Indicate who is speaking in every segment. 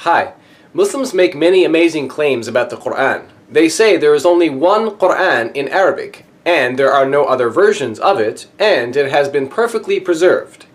Speaker 1: Hi. Muslims make many amazing claims about the Quran. They say there is only one Quran in Arabic, and there are no other versions of it, and it has been perfectly preserved.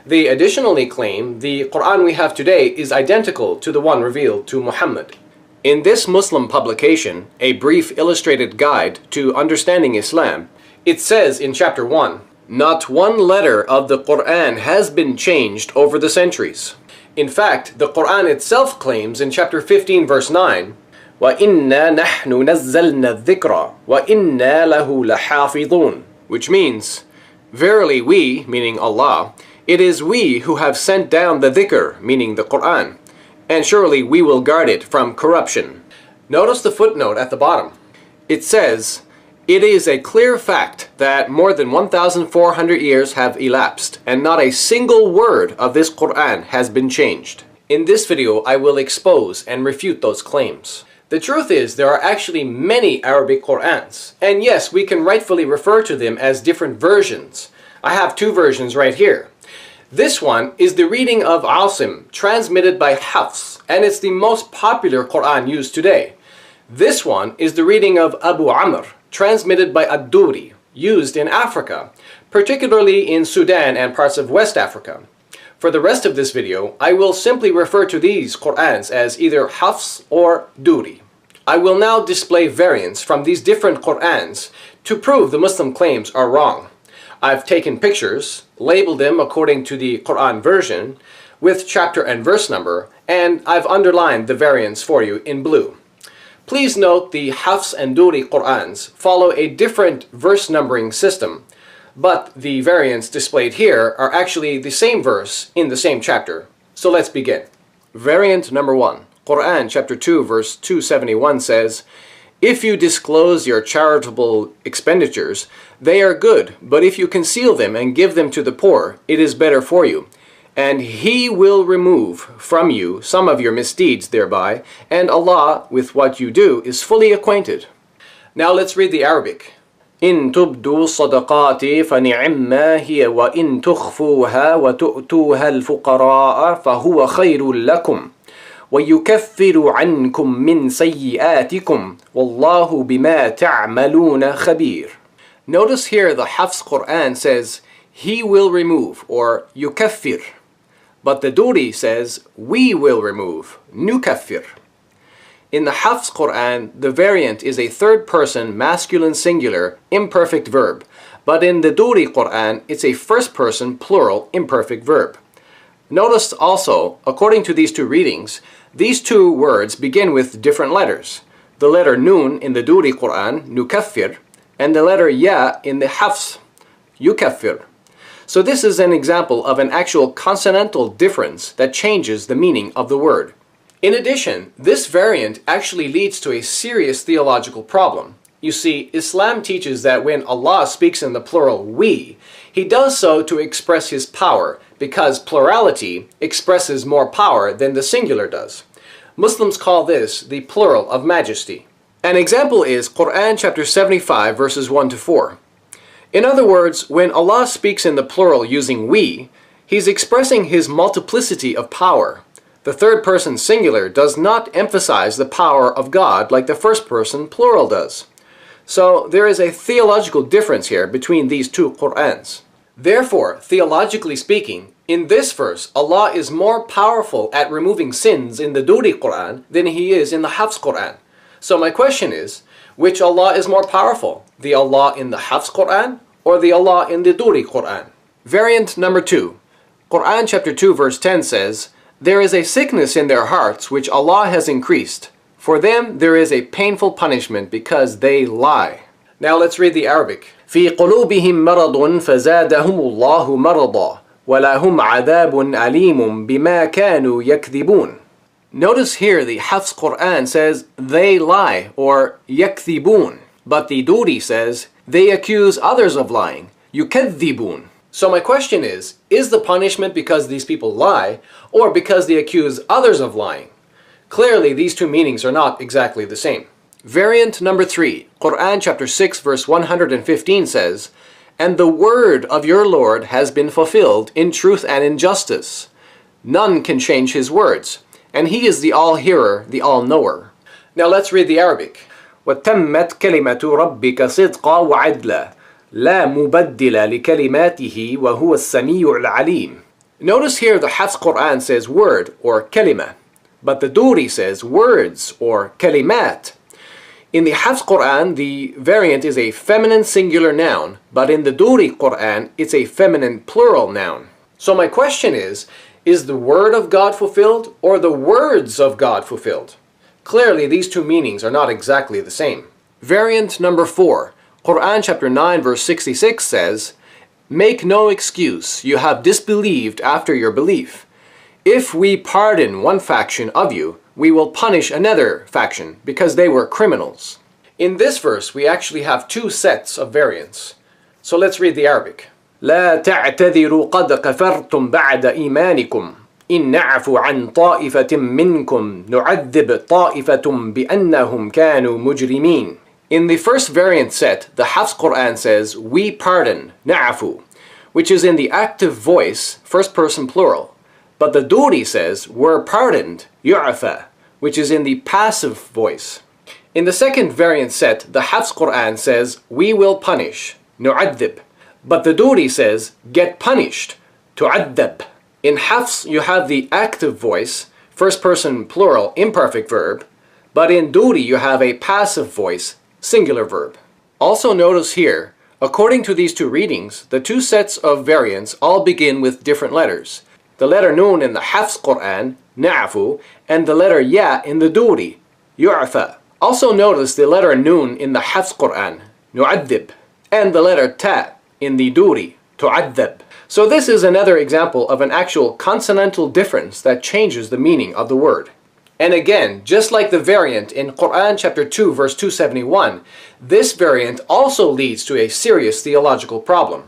Speaker 1: They additionally claim the Quran we have today is identical to the one revealed to Muhammad. In this Muslim publication, A Brief Illustrated Guide to Understanding Islam, it says in chapter 1, "Not one letter of the Quran has been changed over the centuries." In fact, the Quran itself claims in chapter 15 verse 9, وَإِنَّا نَحْنُ نَزَّلْنَا الذِّكْرَ وَإِنَّا لَهُ لَحَافِظُونَ, which means, verily we, meaning Allah, it is we who have sent down the dhikr, meaning the Quran, and surely we will guard it from corruption. Notice the footnote at the bottom. It says, "It is a clear fact that more than 1,400 years have elapsed, and not a single word of this Quran has been changed." In this video, I will expose and refute those claims. The truth is, there are actually many Arabic Qurans, and yes, we can rightfully refer to them as different versions. I have two versions right here. This one is the reading of Asim, transmitted by Hafs, and it's the most popular Quran used today. This one is the reading of Abu Amr, transmitted by Ad-Duri, used in Africa, particularly in Sudan and parts of West Africa. For the rest of this video, I will simply refer to these Qur'ans as either Hafs or Duri. I will now display variants from these different Qur'ans to prove the Muslim claims are wrong. I've taken pictures, labeled them according to the Quran version, with chapter and verse number, and I've underlined the variants for you in blue. Please note the Hafs and Duri Qur'ans follow a different verse numbering system, but the variants displayed here are actually the same verse in the same chapter. So let's begin. Variant number 1. Quran chapter 2 verse 271 says, "If you disclose your charitable expenditures, they are good, but if you conceal them and give them to the poor, it is better for you. And He will remove from you some of your misdeeds thereby, and Allah with what you do is fully acquainted." Now let's read the Arabic. إن تبدوا الصدقات فنعما هي وإن تخفوها وتؤتوها الفقراء فهو خير لكم ويكفر عنكم من سيئاتكم والله بما تعملون خبير. Notice here the Hafs Quran says, "He will remove," or yukaffir. But the Duri says, "We will remove," nukaffir. In the Hafs Quran, the variant is a third-person masculine singular imperfect verb, but in the Duri Quran, it's a first-person plural imperfect verb. Notice also, according to these two readings, these two words begin with different letters. The letter Nun in the Duri Quran, nukaffir, and the letter Ya in the Hafs, yukaffir. So this is an example of an actual consonantal difference that changes the meaning of the word. In addition, this variant actually leads to a serious theological problem. You see, Islam teaches that when Allah speaks in the plural we, He does so to express His power, because plurality expresses more power than the singular does. Muslims call this the plural of majesty. An example is Quran chapter 75 verses 1 to 4. In other words, when Allah speaks in the plural using we, He's expressing His multiplicity of power. The third person singular does not emphasize the power of God like the first person plural does. So there is a theological difference here between these two Qur'ans. Therefore, theologically speaking, in this verse, Allah is more powerful at removing sins in the Duri Quran than He is in the Hafs Quran. So my question is, which Allah is more powerful? The Allah in the Hafs Quran or the Allah in the Duri Quran? Variant number 2. Quran chapter 2 verse 10 says, "There is a sickness in their hearts which Allah has increased. For them there is a painful punishment because they lie." Now let's read the Arabic. في قلوبهم مرض فزادهم الله مرضا ولهم عذاب أليم بما كانوا يكذبون. Notice here the Hafs Quran says they lie, or yakthibun, but the Duri says they accuse others of lying, yukadhibun. So my question is the punishment because these people lie, or because they accuse others of lying? Clearly these two meanings are not exactly the same. Variant number 3, Quran chapter 6 verse 115 says, "And the word of your Lord has been fulfilled in truth and in justice. None can change His words, and He is the all-hearer, the all-knower. Now let's read the Arabic. وَتَمَّتْ كَلِمَةُ رَبِّكَ صِدْقًا وَعَدْلًا لَا مُبَدِّلَ لِكَلِمَاتِهِ وَهُوَ السَّمِيعُ الْعَلِيمُ. Notice here the Hafs Quran says word or kalima, but the Duri says words or kalimat. In the Hafs Quran, the variant is a feminine singular noun, but in the Duri Quran, it's a feminine plural noun. So my question is the word of God fulfilled or the words of God fulfilled? Clearly, these two meanings are not exactly the same. Variant number 4, Quran chapter 9 verse 66 says, "Make no excuse, you have disbelieved after your belief. If we pardon one faction of you, we will punish another faction because they were criminals." In this verse, we actually have two sets of variants. So let's read the Arabic. لا تعتذروا قد كفرتم بعد إيمانكم إن نعفو عن طائفة منكم نعذب طائفة بأنهم كانوا مجرمين. In the first variant set, the Hafs Quran says, "We pardon," na'afu, which is in the active voice, first person plural. But the Duri says, "We're pardoned," yu'afa, which is in the passive voice. In the second variant set, the Hafs Quran says, "We will punish," nu'adhib. But the Duri says, "Get punished," tu'adhab. In Hafs, you have the active voice, first person plural imperfect verb, but in Duri you have a passive voice, singular verb. Also notice here, according to these two readings, the two sets of variants all begin with different letters. The letter Nun in the Hafs Quran, na'afu, and the letter Ya in the Duri, yu'afa. Also notice the letter Nun in the Hafs Quran, nu'adhib, and the letter Ta in the Duri, tu'adhab. So this is another example of an actual consonantal difference that changes the meaning of the word. And again, just like the variant in Quran chapter 2 verse 271, this variant also leads to a serious theological problem.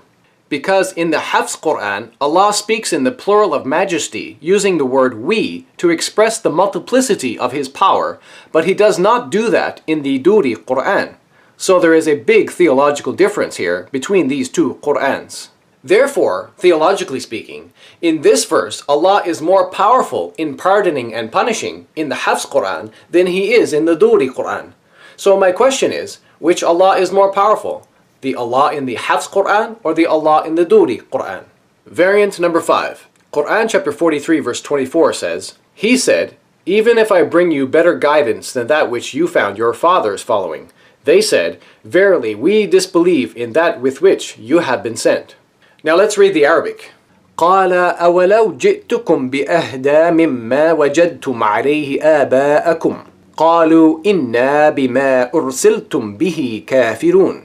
Speaker 1: Because in the Hafs Quran, Allah speaks in the plural of majesty using the word we to express the multiplicity of His power, but He does not do that in the Duri Quran. So there is a big theological difference here between these two Qurans. Therefore, theologically speaking, in this verse, Allah is more powerful in pardoning and punishing in the Hafs Quran than He is in the Duri Quran. So my question is, which Allah is more powerful? The Allah in the Hafs Quran or the Allah in the Duri Quran? Variant number 5. Quran chapter 43 verse 24 says, "He said, even if I bring you better guidance than that which you found your fathers following, they said, verily we disbelieve in that with which you have been sent." Now let's read the Arabic. قال أولو جئتكم بأهدى مما وجدتم عليه آباءكم قالوا إنا بما أرسلتم به كافرون.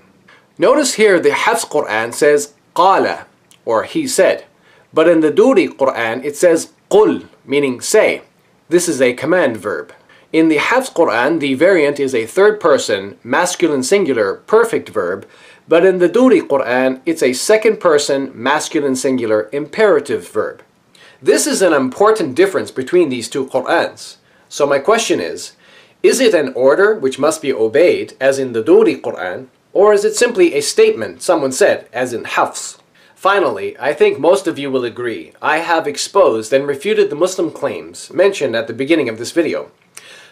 Speaker 1: Notice here the Hafs Quran says قال, or he said, but in the Duri Quran it says قل, meaning say. This is a command verb. In the Hafs Quran the variant is a third person, masculine singular, perfect verb, but in the Duri Quran, it's a second person, masculine singular, imperative verb. This is an important difference between these two Qurans. So my question is it an order which must be obeyed, as in the Duri Quran, or is it simply a statement someone said, as in Hafs? Finally, I think most of you will agree, I have exposed and refuted the Muslim claims mentioned at the beginning of this video.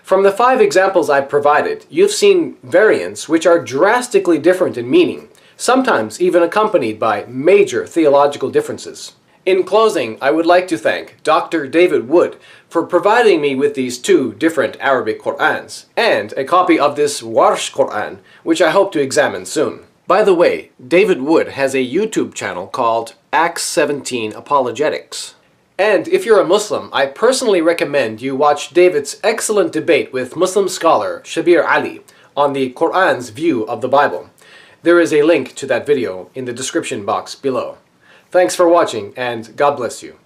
Speaker 1: From the 5 examples I've provided, you've seen variants which are drastically different in meaning, sometimes even accompanied by major theological differences. In closing, I would like to thank Dr. David Wood for providing me with these 2 different Arabic Qur'ans, and a copy of this Warsh Qur'an, which I hope to examine soon. By the way, David Wood has a YouTube channel called Acts 17 Apologetics. And if you're a Muslim, I personally recommend you watch David's excellent debate with Muslim scholar Shabir Ali on the Qur'an's view of the Bible. There is a link to that video in the description box below. Thanks for watching, and God bless you.